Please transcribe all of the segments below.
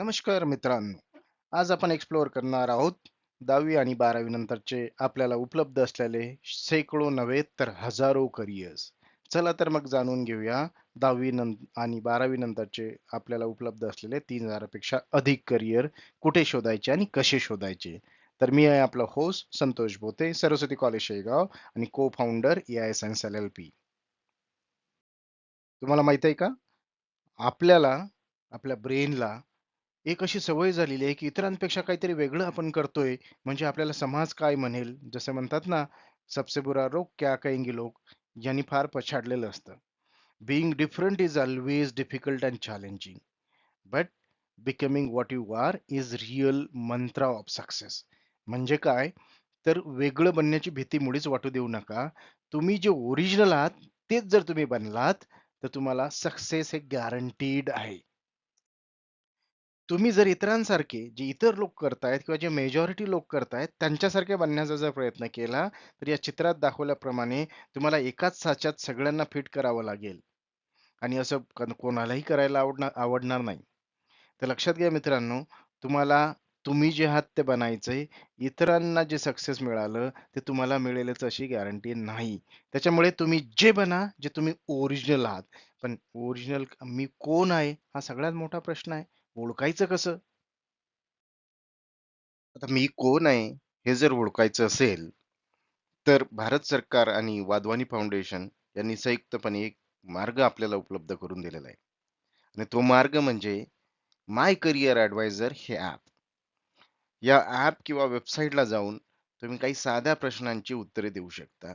नमस्कार मित्रांनो. आज आपण एक्सप्लोअर करणार आहोत 10वी आणि 12वी नंतरचे आपल्याला उपलब्ध असलेले शेकडो नव्हे तर हजारो करिअर्स. चला तर मग जाणून घेऊया 10वी आणि 12वी नंतरचे आपल्याला उपलब्ध असलेले 3000 पेक्षा अधिक करिअर कुठे शोधायचे आणि कसे शोधायचे. तर मी आहे आपला होस्ट संतोष भोते, सरस्वती कॉलेज शेगाव आणि को फाउंडर एआय सायन्स LLP. तुम्हाला माहित आहे का, आपल्याला आपल्या ब्रेनला एक अशी सवय झालेली आहे, की इतरांपेक्षा काहीतरी वेगळं आपण करतोय, म्हणजे आपल्याला समाज काय म्हणेल? जसं म्हणतात ना, "सबसे बुरा लोग क्या कहेंगे लोग." यांनी फार पछाडलेलं असतं. Being different is always difficult and challenging, but becoming what you are is real mantra of success. म्हणजे काय? तर वेगळं बनण्याची भीती मुळीच वाटू देऊ नका. तुम्ही जे ओरिजिनल आहात, तेच जर तुम्ही बनलात, तर तुम्हाला सक्सेस हे गॅरंटीड आहे. तुम्ही जर इतरांसारखे जे इतर लोक करतायत किंवा जे मेजॉरिटी लोक करतायत त्यांच्यासारखे बनण्याचा जर प्रयत्न केला, तर या चित्रात दाखवल्याप्रमाणे तुम्हाला एकाच साच्यात सगळ्यांना फिट करावं लागेल आणि असं कोणालाही करायला आवडणार नाही. तर लक्षात घ्या मित्रांनो, तुम्हाला तुम्ही जे आहात ते बनायचंय. इतरांना जे सक्सेस मिळालं, ते तुम्हाला मिळेलच अशी गॅरंटी नाही. त्याच्यामुळे तुम्ही जे बना, जे तुम्ही ओरिजिनल आहात. पण ओरिजिनल मी कोण आहे? हा सगळ्यात मोठा प्रश्न आहे. ओळखायचं कसं? आता मी कोण आहे, हे जर ओळखायचं असेल, तर भारत सरकार आणि वाधवानी फाउंडेशन यांनी संयुक्तपणे एक मार्ग आपल्याला उपलब्ध करून दिलेला आहे. आणि तो मार्ग म्हणजे माय करियर ॲडवायझर हे ॲप. या ॲप किंवा वेबसाईटला जाऊन तुम्ही काही साध्या प्रश्नांची उत्तरे देऊ शकता.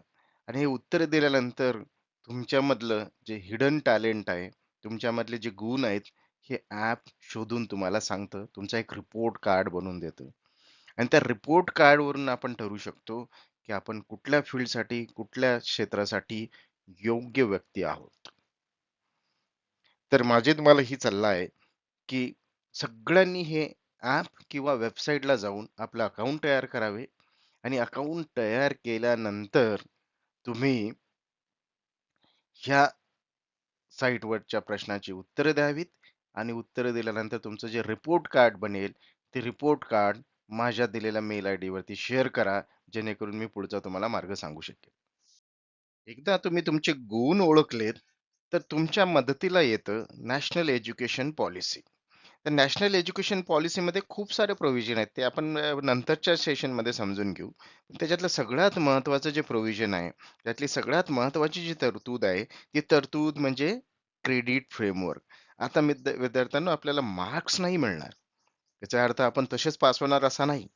आणि हे उत्तरे दिल्यानंतर तुमच्यामधलं जे हिडन टॅलेंट आहे, तुमच्यामधले जे गुण आहेत, हे ॲप शोधून तुम्हाला सांगतं. तुमचा एक रिपोर्ट कार्ड बनवून देतं. आणि त्या रिपोर्ट कार्डवरून आपण ठरवू शकतो, की आपण कुठल्या फील्डसाठी, कुठल्या क्षेत्रासाठी योग्य व्यक्ती आहोत. तर माझी तुम्हाला ही सल्ला आहे, की सगळ्यांनी हे ॲप किंवा वेबसाईटला जाऊन आपलं अकाउंट तयार करावे आणि अकाउंट तयार केल्यानंतर तुम्ही ह्या साइटवरच्या प्रश्नाची उत्तरं द्यावीत आणि उत्तरं दिल्यानंतर तुमचं जे रिपोर्ट कार्ड बनेल, ते रिपोर्ट कार्ड माझ्या दिलेल्या मेल आयडी वरती शेअर करा, जेणेकरून मी पुढचा तुम्हाला मार्ग सांगू शकेन. एकदा तुम्ही तुमचे गुण ओळखलेत, तर तुमच्या मदतीला येतं नॅशनल एज्युकेशन पॉलिसी. तर नॅशनल एज्युकेशन पॉलिसीमध्ये खूप सारे प्रोव्हिजन आहेत. ते आपण नंतरच्या सेशनमध्ये समजून घेऊ. त्याच्यातलं सगळ्यात महत्त्वाचं जे प्रोव्हिजन आहे, त्यातली सगळ्यात महत्त्वाची जी तरतूद आहे, ती तरतूद म्हणजे क्रेडिट फ्रेमवर्क. आता विद्यार्थ्यांनो, आपल्याला मार्क्स नाही मिळणार. याचा अर्थ आपण तसेच पास होणार असा नाही.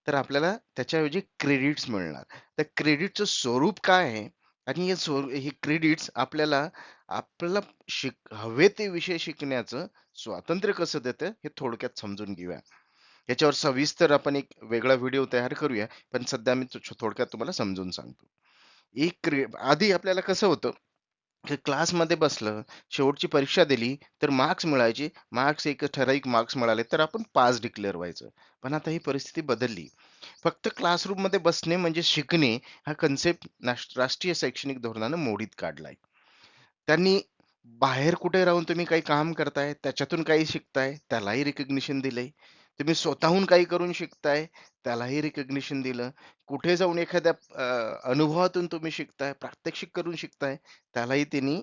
तर आपल्याला त्याच्याऐवजी क्रेडिट्स मिळणार. त्या क्रेडिटचं स्वरूप काय आहे आणि हे क्रेडिट्स आपल्याला आपल्याला हवे ते विषय शिकण्याचं स्वातंत्र्य कसं देतं, हे थोडक्यात समजून घेऊया. याच्यावर सविस्तर आपण एक वेगळा व्हिडिओ तयार करूया. पण सध्या मी थोडक्यात तुम्हाला समजून सांगतो. आधी आपल्याला कसं होतं, की क्लासमध्ये बसलं, शेवटची परीक्षा दिली, तर मार्क्स मिळायचे. मार्क्स एक ठराविक मार्क्स मिळाले, तर आपण पास डिक्लेअर व्हायचं. पण आता ही परिस्थिती बदलली. फक्त क्लासरूममध्ये बसणे म्हणजे शिकणे, हा कन्सेप्ट राष्ट्रीय शैक्षणिक धोरणानं मोडीत काढलाय. त्यांनी बाहेर कुठे राहून तुम्ही काही काम करताय, त्याच्यातून काही शिकताय, त्यालाही रिकग्निशन दिलंय. तुम्ही स्वतःहून काही करून शिकताय, त्यालाही रिकग्निशन दिलं. कुठे जाऊन एखाद्या अनुभवातून तुम्ही शिकताय, प्रात्यक्षिक करून शिकताय, त्यालाही त्यांनी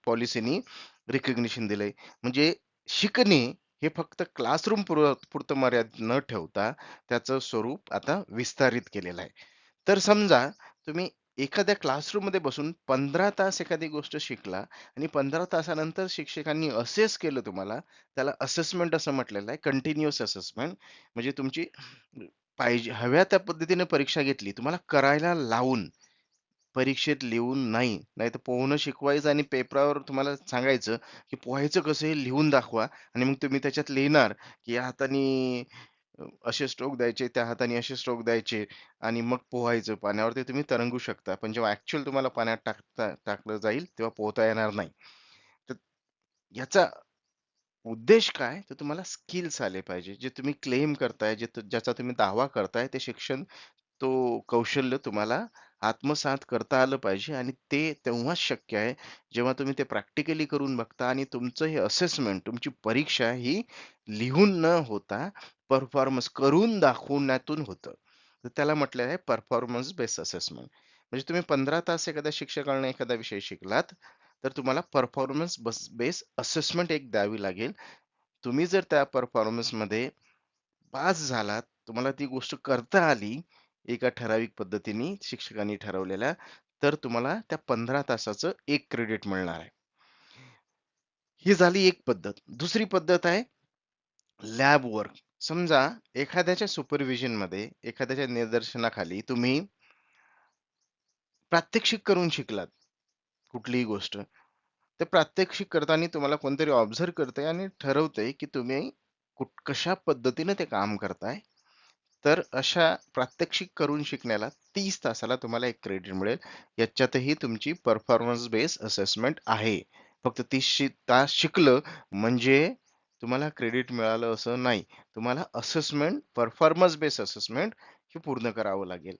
पॉलिसीनी रिकग्निशन दिलंय. म्हणजे शिकणे हे फक्त क्लासरूम पुरतं मर्यादित न ठेवता, त्याचं स्वरूप आता विस्तारित केलेलं आहे. तर समजा तुम्ही एखाद्या क्लासरूममध्ये बसून 15 तास एखादी गोष्ट शिकला आणि 15 तासानंतर शिक्षकांनी असेस केलं तुम्हाला, त्याला असेसमेंट असं म्हटलेलं आहे, कंटिन्युअस असेसमेंट. म्हणजे तुमची पाहिजे हव्या त्या पद्धतीने परीक्षा घेतली, तुम्हाला करायला लावून, परीक्षेत लिहून नाही. नाहीतर पोहणं शिकवायचं आणि पेपरावर तुम्हाला सांगायचं, की पोहायचं कसं हे लिहून दाखवा. आणि मग तुम्ही त्याच्यात लिहिणार, की या हातानी असे स्ट्रोक द्यायचे, त्या हाताने असे स्ट्रोक द्यायचे आणि मग पोहायचं. पाण्यावरती तुम्ही तरंगू शकता. पण जेव्हा ॲक्चुअल तुम्हाला पाण्यात टाकलं जाईल, तेव्हा पोहता येणार नाही. तर याचा उद्देश काय? तर तुम्हाला स्किल्स आले पाहिजे. जे तुम्ही क्लेम करताय, ज्याचा तुम्ही दावा करताय, ते शिक्षण, तो कौशल्य तुम्हाला आत्मसात करता आलं पाहिजे आणि ते तेव्हाच शक्य आहे, जेव्हा तुम्ही ते प्रॅक्टिकली करून बघता आणि तुमचं हे असेसमेंट, तुमची परीक्षा ही लिहून न होता परफॉर्मन्स करून दाखवण्यातून होतं. तर त्याला म्हटलं आहे परफॉर्मन्स बेस्ड असेसमेंट. म्हणजे तुम्ही 15 तास एखाद्या शिक्षकाकडून एखादा विषय शिकलात, तर तुम्हाला परफॉर्मन्स बेस्ड असेसमेंट एक द्यावी लागेल. तुम्ही जर त्या परफॉर्मन्समध्ये पास झालात, तुम्हाला ती गोष्ट करता आली एका ठराविक पद्धतीने शिक्षकांनी ठरवलेल्या, तर तुम्हाला त्या 15 तासाचं 1 क्रेडिट मिळणार आहे. ही झाली एक पद्धत. दुसरी पद्धत आहे लॅब वर्क. समजा एखाद्याच्या सुपरव्हिजनमध्ये, एखाद्याच्या निदर्शनाखाली तुम्ही प्रात्यक्षिक करून शिकलात कुठलीही गोष्ट. तर प्रात्यक्षिक करताना तुम्हाला कोणतरी ऑब्झर्व्ह करतंय आणि ठरवतंय, की तुम्ही कशा पद्धतीने ते काम करताय. तर अशा प्रात्यक्षिक करून शिकण्याला 30 तासाला तुम्हाला 1 क्रेडिट मिळेल. याच्यातही तुमची परफॉर्मन्स बेस्ड असेसमेंट आहे. फक्त 30 तास शिकलं म्हणजे तुम्हाला क्रेडिट मिळालं असं नाही. तुम्हाला असेसमेंट, परफॉर्मन्स बेस्ड असेसमेंट हे पूर्ण करावं लागेल.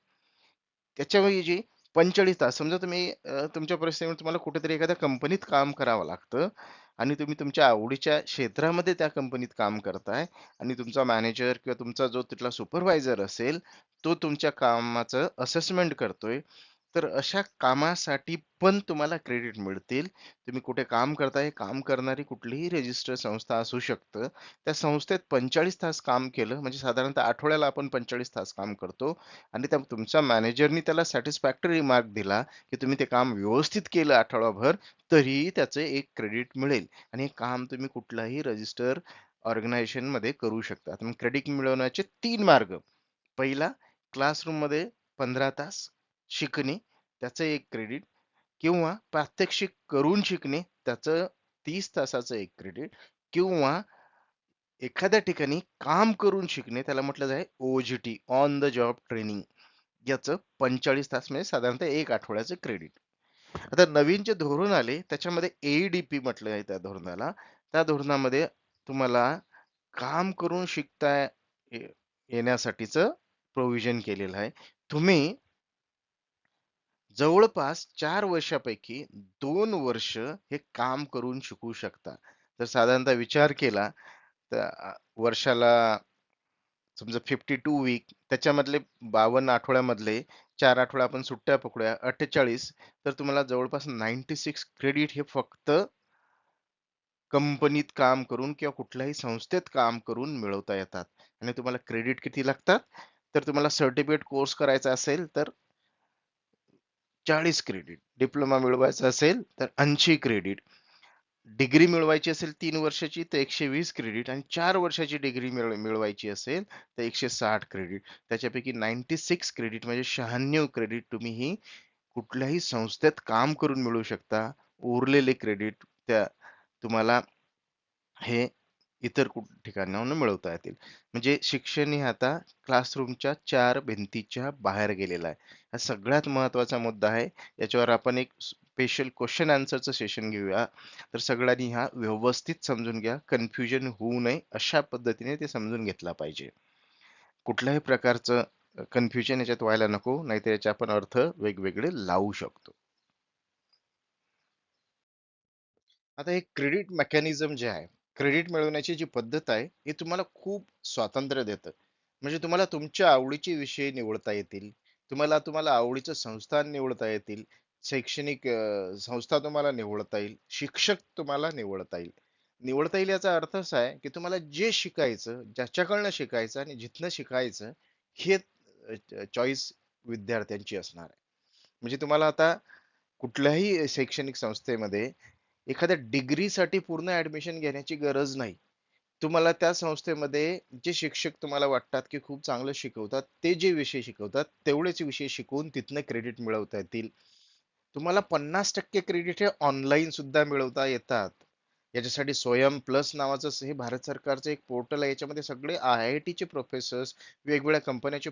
त्याच्याऐवजी 45 तास समजा तुम्ही तुमच्या परिस्थितीमध्ये तुम्हाला कुठेतरी एखाद्या कंपनीत काम करावं लागतं आणि तुम्ही तुमच्या आवडीच्या क्षेत्रामध्ये त्या कंपनीत काम करताय आणि तुमचा मॅनेजर किंवा तुमचा जो तिथला सुपरवायझर असेल, तो तुमच्या कामाचं असेसमेंट करतोय. तर अशा कामासाठी पण तुम्हाला क्रेडिट मिळतील. तुम्ही कुठे काम करताय, काम करणारी कुठलीही रजिस्टर्ड संस्था असू शकतं. त्या संस्थेत 45 तास काम केलं म्हणजे साधारणतः आठवड्याला आपण 45 तास काम करतो आणि त्या तुमच्या मॅनेजरनी त्याला सॅटिस्फॅक्टरी मार्क दिला, की तुम्ही ते काम व्यवस्थित केलं आठवडाभर, तरीही त्याचं 1 क्रेडिट मिळेल आणि हे काम तुम्ही कुठल्याही रजिस्टर ऑर्गनायझेशनमध्ये करू शकता. मग क्रेडिट मिळवण्याचे 3 मार्ग. पहिला क्लासरूममध्ये 15 तास शिकणे, त्याचं 1 क्रेडिट किंवा प्रात्यक्षिक करून शिकणे, त्याचं 30 तासाचं 1 क्रेडिट किंवा एखाद्या ठिकाणी काम करून शिकणे, त्याला म्हटलं जाईल ओ-जी-टी, ऑन द जॉब ट्रेनिंग. याचं 45 तास म्हणजे साधारणतः 1 आठवड्याचं क्रेडिट. आता नवीन जे धोरण आले त्याच्यामध्ये ए म्हटलं आहे त्या धोरणाला. त्या धोरणामध्ये तुम्हाला काम करून शिकता येण्यासाठीचं प्रोव्हिजन केलेलं आहे. तुम्ही जवळपास 4 वर्षापैकी 2 वर्ष हे काम करून शिकू शकता. तर साधारणतः विचार केला तर वर्षाला समजा 52 वीक त्याच्यामधले 52 आठवड्यामधले 4 आठवडे आपण सुट्ट्या पकडूया 48 तर तुम्हाला जवळपास 96 क्रेडिट हे फक्त कंपनीत काम करून किंवा कुठल्याही संस्थेत काम करून मिळवता येतात. आणि तुम्हाला क्रेडिट किती लागतात? तर तुम्हाला सर्टिफिकेट कोर्स करायचा असेल तर 40 क्रेडिट, डिप्लोमा मिळवायचा असेल तर 80 क्रेडिट, डिग्री मिळवायची असेल 3 वर्षाची तर 120 क्रेडिट आणि 4 वर्षाची डिग्री मिळवायची असेल तर 160 क्रेडिट. त्याच्यापैकी 96 क्रेडिट म्हणजे 96 क्रेडिट तुम्ही ही कुठल्याही संस्थेत काम करून मिळवू शकता. उरलेले क्रेडिट त्या तुम्हाला हे इतर ठिकाणाहून मिळवता येतील. म्हणजे शिक्षण हे आता क्लासरूमच्या 4 भिंतीच्या बाहेर गेलेलं आहे. हा सगळ्यात महत्त्वाचा मुद्दा आहे. याच्यावर आपण एक स्पेशल क्वेशन आन्सरचं सेशन घेऊया. तर सगळ्यांनी हा व्यवस्थित समजून घ्या. कन्फ्युजन होऊ नये अशा पद्धतीने ते समजून घेतला पाहिजे. कुठल्याही प्रकारचं कन्फ्युजन याच्यात व्हायला नको, नाहीतर याचे आपण अर्थ वेगवेगळे लावू शकतो. आता हे क्रेडिट मेकॅनिझम जे आहे, क्रेडिट मिळवण्याची जी पद्धत आहे, हे तुम्हाला खूप स्वातंत्र्य देतं. म्हणजे तुम्हाला तुमच्या आवडीचे विषय निवडता येतील. तुम्हाला तुम्हाला आवडीचं संस्थान निवडता येतील. शैक्षणिक संस्था तुम्हाला निवडता येईल. शिक्षक तुम्हाला निवडता येईल. निवडता येईल याचा अर्थ असा आहे, की तुम्हाला जे शिकायचं, ज्याच्याकडनं शिकायचं आणि जिथनं शिकायचं, हे चॉईस विद्यार्थ्यांची असणार आहे. म्हणजे तुम्हाला आता कुठल्याही शैक्षणिक संस्थेमध्ये एखाद्या डिग्रीसाठी पूर्ण ऍडमिशन घेण्याची गरज नाही. तुम्हाला त्या संस्थेमध्ये जे शिक्षक तुम्हाला वाटतात की खूप चांगलं शिकवतात, ते जे विषय शिकवतात, तेवढेच विषय शिकवून तिथनं क्रेडिट मिळवता येतील. तुम्हाला 50% क्रेडिट हे ऑनलाईन सुद्धा मिळवता येतात. याच्यासाठी स्वयं प्लस नावाचं हे भारत सरकारचं एक पोर्टल आहे. याच्यामध्ये सगळे IIT चे प्रोफेसर्स, वेगवेगळ्या कंपन्याचे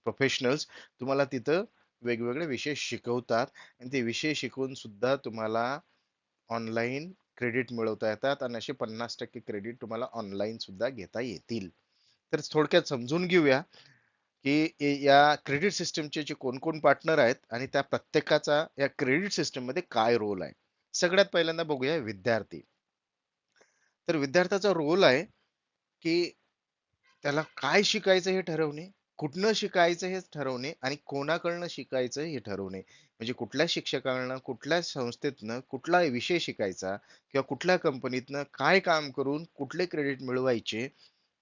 प्रोफेशनल्स तुम्हाला तिथं वेगवेगळे विषय शिकवतात आणि ते विषय शिकवून सुद्धा तुम्हाला ऑनलाईन क्रेडिट मिळवता येतात आणि असे 50% क्रेडिट तुम्हाला ऑनलाईन सुद्धा घेता येतील. तर थोडक्यात समजून घेऊया. की या क्रेडिट सिस्टमचे जे कोण कोण पार्टनर आहेत आणि त्या प्रत्येकाचा या क्रेडिट सिस्टम मध्ये काय रोल आहे. सगळ्यात पहिल्यांदा बघूया विद्यार्थी. तर विद्यार्थ्याचा रोल आहे की त्याला काय शिकायचं हे ठरवणे, कुठनं शिकायचं हे ठरवणे आणि कोणाकडनं शिकायचं हे ठरवणे. म्हणजे कुठल्या शिक्षकांना, कुठल्या संस्थेतनं कुठला विषय शिकायचा किंवा कुठल्या कंपनीतनं काय काम करून कुठले क्रेडिट मिळवायचे,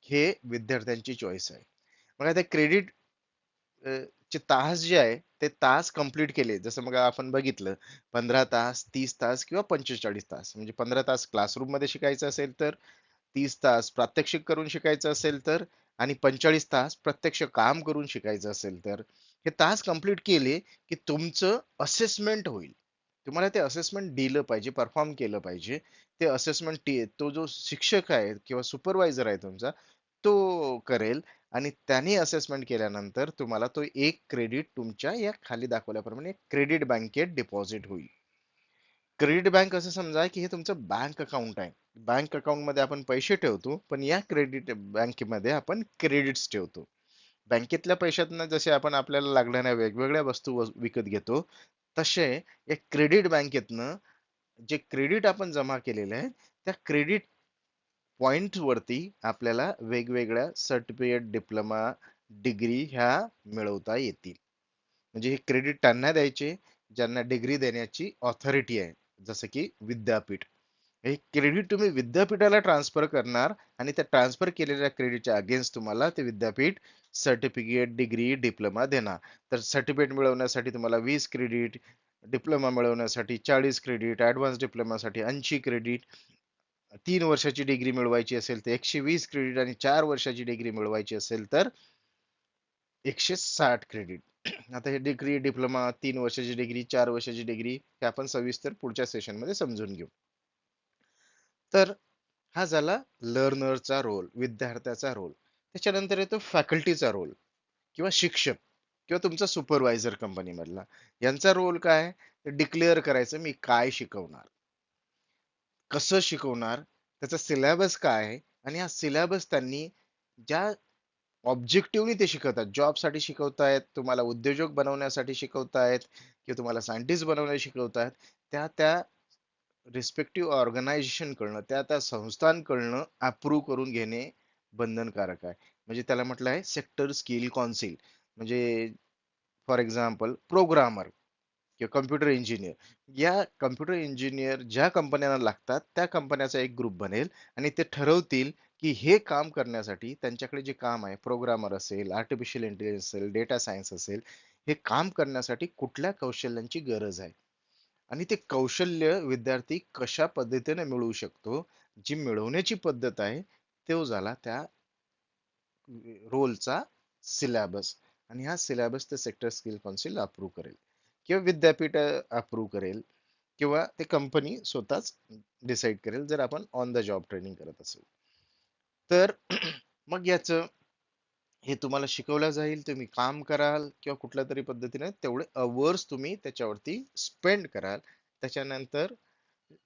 हे विद्यार्थ्यांची चॉईस आहे. मग आता क्रेडिट चे तास जे आहे ते तास कंप्लीट केले. जसं मग आपण बघितलं 15 तास, 30 तास किंवा 45 तास. म्हणजे 15 तास क्लासरूम मध्ये शिकायचं असेल तर 30 तास प्रात्यक्षिक करून शिकायचं असेल तर आणि 45 तास प्रत्यक्ष काम करून शिकायचं असेल तर हे तास कंप्लीट केले की तुमचं असेसमेंट होईल. तुम्हाला ते असेसमेंट दिलं पाहिजे, परफॉर्म केलं पाहिजे. ते असेसमेंट तो जो शिक्षक आहे किंवा सुपरवायझर आहे तुमचा, तो करेल आणि त्याने असेसमेंट केल्यानंतर तुम्हाला तो एक क्रेडिट तुमच्या या खाली दाखवल्याप्रमाणे क्रेडिट बँकेत डिपॉझिट होईल. क्रेडिट बँक असं समजा की हे तुमचं बँक अकाउंट आहे. बँक अकाउंट मध्ये आपण पैसे ठेवतो, पण या क्रेडिट बँकेमध्ये आपण क्रेडिट्स ठेवतो. बँकेतल्या पैशातनं जसे आपण आपल्याला लागणाऱ्या वेगवेगळ्या वस्तू विकत घेतो, तसे या क्रेडिट बँकेतनं जे क्रेडिट आपण जमा केलेले आहे, त्या क्रेडिट पॉइंट वरती आपल्याला वेगवेगळ्या सर्टिफिकेट, डिप्लोमा, डिग्री ह्या मिळवता येतील. म्हणजे हे क्रेडिट त्यांना द्यायचे ज्यांना डिग्री देण्याची ऑथॉरिटी आहे, जसं की विद्यापीठ. हे क्रेडिट तुम्ही विद्यापीठाला ट्रान्सफर करणार आणि त्या ट्रान्सफर केलेल्या क्रेडिटच्या अगेन्स्ट तुम्हाला ते विद्यापीठ सर्टिफिकेट, डिग्री, डिप्लोमा देणार. तर सर्टिफिकेट मिळवण्यासाठी तुम्हाला 20 क्रेडिट, डिप्लोमा मिळवण्यासाठी 40 क्रेडिट, ऍडव्हान्स डिप्लोमासाठी 80 क्रेडिट, 3 वर्षाची डिग्री मिळवायची असेल तर 120 क्रेडिट आणि 4 वर्षाची डिग्री मिळवायची असेल तर 160 क्रेडिट. आता हे डिग्री, डिप्लोमा, 3 वर्षाची डिग्री, 4 वर्षाची डिग्री हे आपण सविस्तर पुढच्या सेशन मध्ये समजून घेऊ. तर हा झाला लर्नरचा रोल, विद्यार्थ्याचा रोल. त्याच्यानंतर येतो फॅकल्टीचा रोल किंवा शिक्षक किंवा तुमचा सुपरवायझर कंपनी मधला. यांचा रोल काय? डिक्लेअर करायचं मी काय शिकवणार, कसं शिकवणार, त्याचा सिलेबस काय आहे आणि हा सिलेबस त्यांनी ज्या ऑब्जेक्टिव्हनी ते शिकवतात, जॉबसाठी शिकवतायत, तुम्हाला उद्योजक बनवण्यासाठी शिकवतायत किंवा तुम्हाला सायंटिस्ट बनवण्यासाठी शिकवतायत, त्या त्या रिस्पेक्टिव्ह ऑर्गनायझेशन कडनं, त्या त्या संस्थांकडनं अप्रूव्ह करून घेणे बंधनकारक आहे. म्हणजे त्याला म्हटलं आहे सेक्टर स्किल कौन्सिल. म्हणजे फॉर एक्झाम्पल प्रोग्रामर किंवा कम्प्युटर इंजिनियर, या कम्प्युटर इंजिनियर ज्या कंपन्यांना लागतात त्या कंपन्याचा एक ग्रुप बनेल आणि ते ठरवतील की हे काम करण्यासाठी त्यांच्याकडे जे काम आहे, प्रोग्रामर असेल, आर्टिफिशियल इंटेलिजन्स असेल, डेटा सायन्स असेल, हे काम करण्यासाठी कुठल्या कौशल्यांची गरज आहे आणि ते कौशल्य विद्यार्थी कशा पद्धतीने मिळवू शकतो, जी मिळवण्याची पद्धत आहे, तो झाला त्या रोलचा सिलेबस. आणि हा सिलेबस ते सेक्टर स्किल काउन्सिल अप्रूव्ह करेल किंवा विद्यापीठ अप्रूव्ह करेल किंवा ते कंपनी स्वतःच डिसाईड करेल जर आपण ऑन द जॉब ट्रेनिंग करत असेल तर. मग याचं हे तुम्हाला शिकवलं जाईल, तुम्ही काम कराल किंवा कुठल्या तरी पद्धतीने तेवढे अवर्स तुम्ही त्याच्यावरती स्पेंड कराल. त्याच्यानंतर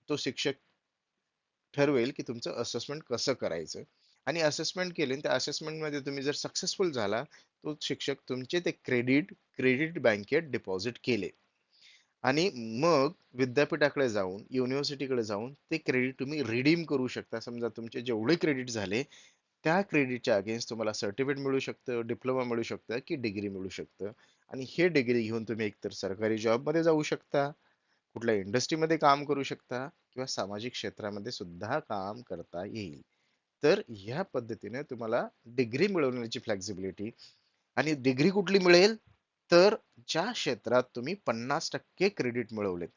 तो शिक्षक ठरवेल की तुमचं असेसमेंट कसं करायचं आणि असेसमेंट केले, त्या असेसमेंट मध्ये तुम्ही जर सक्सेसफुल झाला, तो शिक्षक तुमचे ते क्रेडिट क्रेडिट बँकेत डिपॉझिट केले आणि मग विद्यापीठाकडे जाऊन, युनिव्हर्सिटीकडे जाऊन ते क्रेडिट तुम्ही रिडीम करू शकता. समजा तुमचे जेवढे क्रेडिट झाले त्या क्रेडिटच्या अगेन्स्ट तुम्हाला सर्टिफिकेट मिळू शकतं, डिप्लोमा मिळू शकतं की डिग्री मिळू शकतं आणि हे डिग्री घेऊन तुम्ही एकतर सरकारी जॉब मध्ये जाऊ शकता, कुठल्या इंडस्ट्रीमध्ये काम करू शकता किंवा सामाजिक क्षेत्रामध्ये सुद्धा काम करता येईल. तर ह्या पद्धतीने तुम्हाला डिग्री मिळवण्याची फ्लेक्सिबिलिटी. आणि डिग्री कुठली मिळेल? तर ज्या क्षेत्रात तुम्ही 50% क्रेडिट मिळवलेत,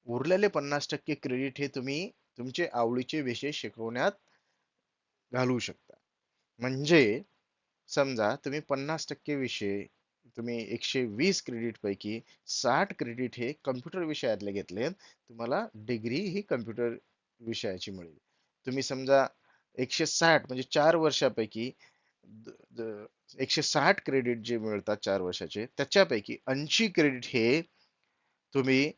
उरलेले 50% क्रेडिट हे तुम्ही तुमचे आवडीचे विषय शिकवण्यात घालवू शकता. म्हणजे समजा तुम्ही 50% विषय, तुम्ही 120 क्रेडिट पैकी 60 क्रेडिट हे कम्प्युटर विषयातले घेतले, तुम्हाला डिग्री ही कम्प्युटर विषयाची मिळेल. तुम्ही समजा 160 म्हणजे 4 वर्षापैकी 160 क्रेडिट जे मिळतात 4 वर्षाचे, त्याच्यापैकी 80 क्रेडिट हे तुम्ही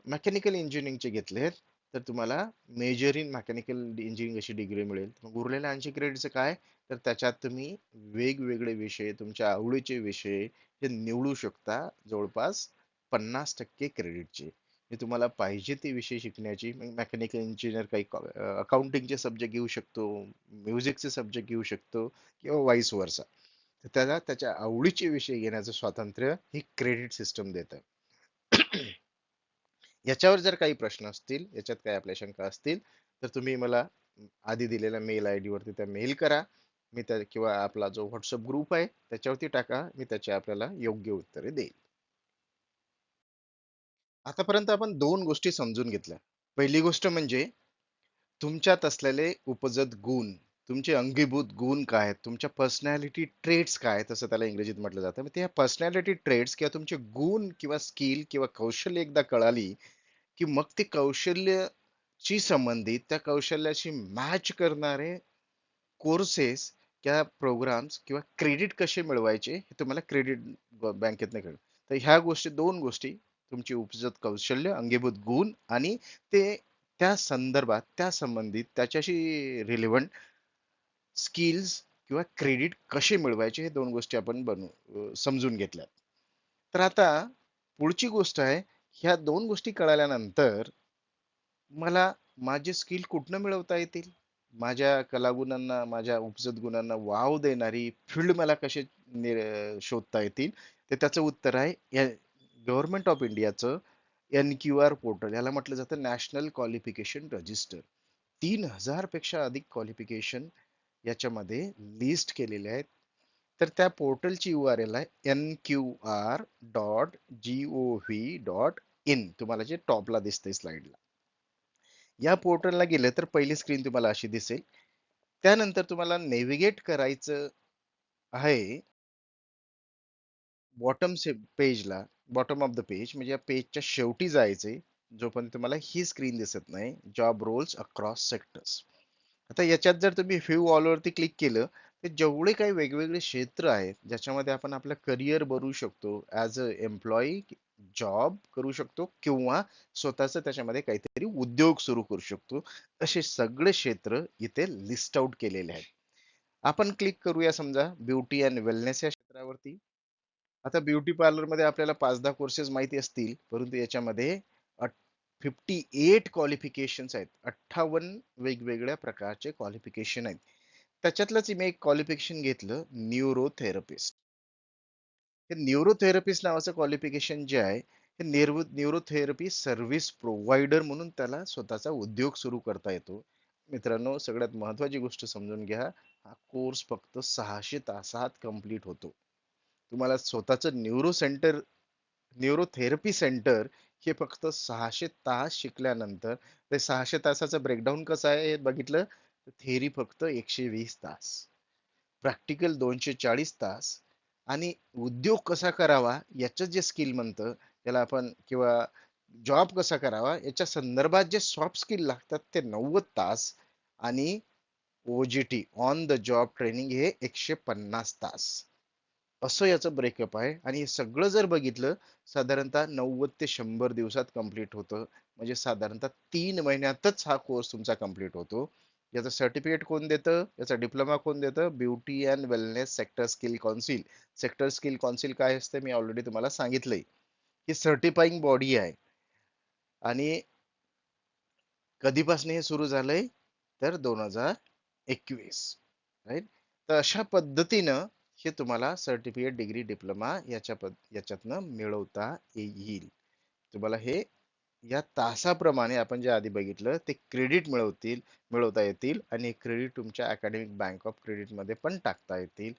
मेकॅनिकल इंजिनिअरिंगचे घेतलेत, तर तुम्हाला मेजर इन मेकॅनिकल इंजिनिअरिंग अशी डिग्री मिळेल. मग उरलेल्या 80 क्रेडिटचं काय, तर त्याच्यात तुम्ही वेगवेगळे विषय, तुमच्या आवडीचे विषय हे निवडू शकता, जवळपास 50% क्रेडिटचे. हे तुम्हाला पाहिजे ते विषय शिकण्याची. मेकॅनिकल इंजिनियर काही अकाउंटिंगचे सब्जेक्ट घेऊ शकतो, म्युझिकचे सब्जेक्ट घेऊ शकतो, किंवा वाईस वर्सा. तर त्याला त्याच्या आवडीचे विषय घेण्याचं स्वातंत्र्य ही क्रेडिट सिस्टम देतं. याच्यावर जर काही प्रश्न असतील, याच्यात काही आपल्या शंका असतील, तर तुम्ही मला आधी दिलेल्या मेल आय डी वरती त्या मेल करा. मी त्या किंवा आपला जो व्हॉट्सअप ग्रुप आहे त्याच्यावरती टाका, मी त्याचे आपल्याला योग्य उत्तरे देईल. आतापर्यंत आपण दोन गोष्टी समजून घेतल्या. पहिली गोष्ट म्हणजे तुमच्यात असलेले उपजत गुण, तुमचे अंगीभूत गुण काय आहेत, तुमच्या पर्सनॅलिटी ट्रेट्स काय आहेत, असं त्याला इंग्रजीत म्हटलं जातं. मग त्या पर्सनॅलिटी ट्रेट्स किंवा तुमचे गुण किंवा स्किल किंवा कौशल्य एकदा कळाली, की मग ते कौशल्याशी संबंधित, त्या कौशल्याशी मॅच करणारे कोर्सेस किंवा प्रोग्राम्स किंवा क्रेडिट कसे मिळवायचे हे तुम्हाला क्रेडिट बँकेतनं कळेल. तर ह्या गोष्टी, दोन गोष्टी, तुमची उपजत कौशल्य, अंगीभूत गुण, आणि ते त्या संदर्भात, त्या संबंधित, त्याच्याशी रिलेव्हंट स्किल्स किंवा क्रेडिट कसे मिळवायचे, हे दोन गोष्टी आपण समजून घेतल्या. तर आता पुढची गोष्ट आहे, ह्या दोन गोष्टी कळाल्यानंतर मला माझे स्किल कुठनं मिळवता येतील, माझ्या कलागुणांना, माझ्या उपजत गुणांना वाव देणारी फील्ड मला कसे शोधता येतील. तर त्याचं उत्तर आहे गव्हर्नमेंट ऑफ इंडियाचं NQR पोर्टल. याला म्हटलं जातं नॅशनल क्वालिफिकेशन रजिस्टर. 3000 पेक्षा अधिक क्वालिफिकेशन याच्यामध्ये लिस्ट केलेले आहेत. तर त्या पोर्टलची URL आहे nqr.gov.in. तुम्हाला जे टॉपला दिसतंय स्लाइडला, या पोर्टलला गेलं तर पहिली स्क्रीन तुम्हाला अशी दिसेल. त्यानंतर तुम्हाला नेव्हिगेट करायचं आहे बॉटम पेजला, बॉटम ऑफ द पेज म्हणजे या पेजच्या शेवटी जायचंय, जोपर्यंत तुम्हाला ही स्क्रीन दिसत नाही, जॉब रोल्स अक्रॉस सेक्टर्स. आता याच्यात जर तुम्ही व्ह्यू ऑल वरती क्लिक केलं, तर जेवढे काही वेगवेगळे क्षेत्र आहेत ज्याच्यामध्ये आपण आपलं करिअर बनवू शकतो, ऍज अ एम्प्लॉई जॉब करू शकतो, किंवा स्वतःच त्याच्यामध्ये काहीतरी उद्योग सुरू करू शकतो, असे सगळे क्षेत्र इथे लिस्ट आउट केलेले आहेत. आपण क्लिक करूया समजा ब्युटी अँड वेलनेस या क्षेत्रावरती. आता ब्युटी पार्लर मध्ये आपल्याला 5-10 कोर्सेस माहिती असतील, परंतु याच्यामध्ये 58 क्वालिफिकेशन्स आहेत, 58 वेगवेगळ्या प्रकारचे क्वालिफिकेशन आहेत. त्याच्यातलंच मी एक क्वालिफिकेशन घेतलं, न्यूरोथेरपिस्ट. हे न्यूरोथेरपिस्ट नावाचं क्वालिफिकेशन जे आहे, हे न्यूरोथेरपी सर्व्हिस प्रोव्हायडर म्हणून त्याला स्वतःचा उद्योग सुरू करता येतो. मित्रांनो, सगळ्यात महत्वाची गोष्ट समजून घ्या, हा कोर्स फक्त 600 तासात कंप्लीट होतो. तुम्हाला स्वतःचं न्यूरोथेरपी सेंटर हे फक्त 600 तास शिकल्यानंतर, ते 600 तासाचं ब्रेकडाऊन कसं आहे हे बघितलं, थेअरी फक्त 120 तास, प्रॅक्टिकल 240 तास, आणि उद्योग कसा करावा याचं जे स्किल म्हणतं त्याला आपण, किंवा जॉब कसा करावा याच्या संदर्भात जे सॉफ्ट स्किल लागतात ते 90 तास, आणि OJT on the job training हे 150 तास. असं याचं ब्रेकअप आहे. आणि हे सगळं जर बघितलं, साधारणतः 90 ते 100 दिवसात कम्प्लीट होतं. म्हणजे साधारणतः 3 महिन्यातच हा कोर्स तुमचा कम्प्लीट होतो. याचं सर्टिफिकेट कोण देतं, याचा डिप्लोमा कोण देतं? Beauty and wellness sector skill council. Sector skill council काय असते मी ऑलरेडी तुम्हाला सांगितलंय, ही सर्टिफाईंग बॉडी आहे. आणि कधीपासून हे सुरू झालंय, तर 2021, राईट. तर अशा पद्धतीनं हे तुम्हाला सर्टिफिकेट, डिग्री, डिप्लोमा याच्यातनं मिळवता येईल. तुम्हाला हे या तासाप्रमाणे आपण जे आधी बघितलं ते क्रेडिट मिळवता येतील, आणि क्रेडिट तुमच्या अकॅडमिक बँक ऑफ क्रेडिट मध्ये पण टाकता येतील,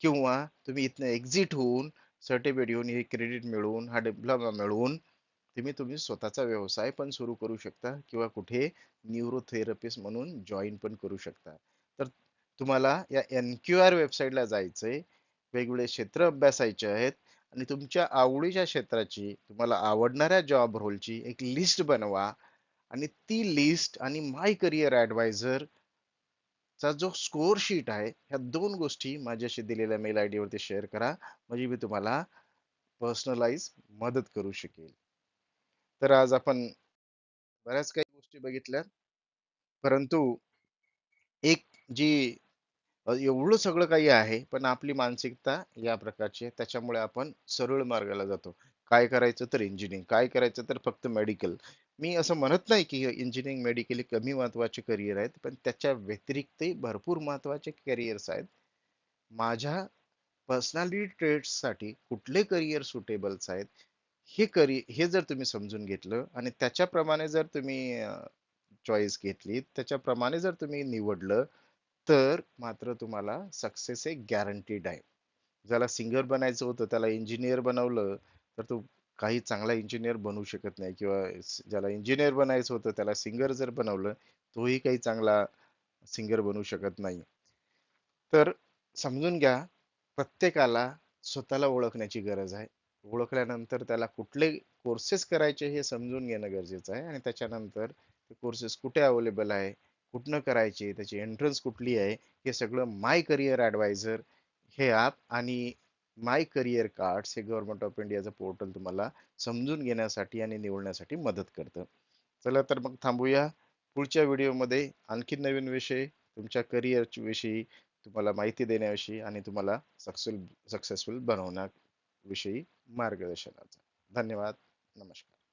किंवा तुम्ही इथनं एक्झिट होऊन सर्टिफिकेट घेऊन, हे क्रेडिट मिळवून, हा डिप्लोमा मिळवून तुम्ही तुम्ही स्वतःचा व्यवसाय पण सुरू करू शकता, किंवा कुठे न्यूरोथेरपिस्ट म्हणून जॉईन पण करू शकता. तर तुम्हाला या NQR वेबसाईटला जायचंय, वेगवेगळे क्षेत्र अभ्यासायचे आहेत, आणि तुमच्या आवडीच्या क्षेत्राची, तुम्हाला आवडणाऱ्या जॉब रोलची एक लिस्ट बनवा, आणि ती लिस्ट आणि माय करिअर ऍडवायझर चा जो स्कोर शीट आहे, ह्या दोन गोष्टी माझ्याशी दिलेल्या मेल आयडी वरती शेअर करा, म्हणजे मी तुम्हाला पर्सनलाइज मदत करू शकेल. तर आज आपण बऱ्याच काही गोष्टी बघितल्या. परंतु एक जी एवढं सगळं काही आहे, पण आपली मानसिकता या प्रकारची आहे. त्याच्यामुळे आपण सरळ मार्गाला जातो. काय करायचं तर इंजिनिअरिंग, काय करायचं तर फक्त मेडिकल. मी असं म्हणत नाही की इंजिनिअरिंग, मेडिकल हे कमी महत्त्वाचे करिअर आहेत, पण त्याच्या व्यतिरिक्तही भरपूर महत्त्वाचे करिअर्स आहेत. माझ्या पर्सनॅलिटी ट्रेट्ससाठी कुठले करिअर सुटेबल्स आहेत, हे जर तुम्ही समजून घेतलं आणि त्याच्याप्रमाणे जर तुम्ही चॉईस घेतली, त्याच्याप्रमाणे जर तुम्ही निवडलं, तर मात्र तुम्हाला सक्सेस हे गॅरंटीड आहे. ज्याला सिंगर बनायचं होतं त्याला इंजिनियर बनवलं, तर तो काही चांगला इंजिनियर बनू शकत नाही, किंवा ज्याला इंजिनियर बनायचं होतं त्याला सिंगर जर बनवलं, तोही काही चांगला सिंगर बनू शकत नाही. तर समजून घ्या, प्रत्येकाला स्वतःला ओळखण्याची गरज आहे. ओळखल्यानंतर त्याला कुठले कोर्सेस करायचे हे समजून घेणं गरजेचं आहे, आणि त्याच्यानंतर ते कोर्सेस कुठे अवेलेबल आहे, कुठनं करायचे, त्याची एंट्रन्स कुठली आहे, हे सगळं माय करिअर ॲडवायझर हे ॲप आणि माय करिअर कार्ड्स हे गव्हर्नमेंट ऑफ इंडियाचं पोर्टल तुम्हाला समजून घेण्यासाठी आणि निवडण्यासाठी मदत करतं. चला तर मग थांबूया. पुढच्या व्हिडिओमध्ये आणखी नवीन विषय, तुमच्या करिअर विषयी तुम्हाला माहिती देण्याविषयी आणि तुम्हाला सक्सेसफुल बनवण्याविषयी मार्गदर्शनाचा. धन्यवाद. नमस्कार.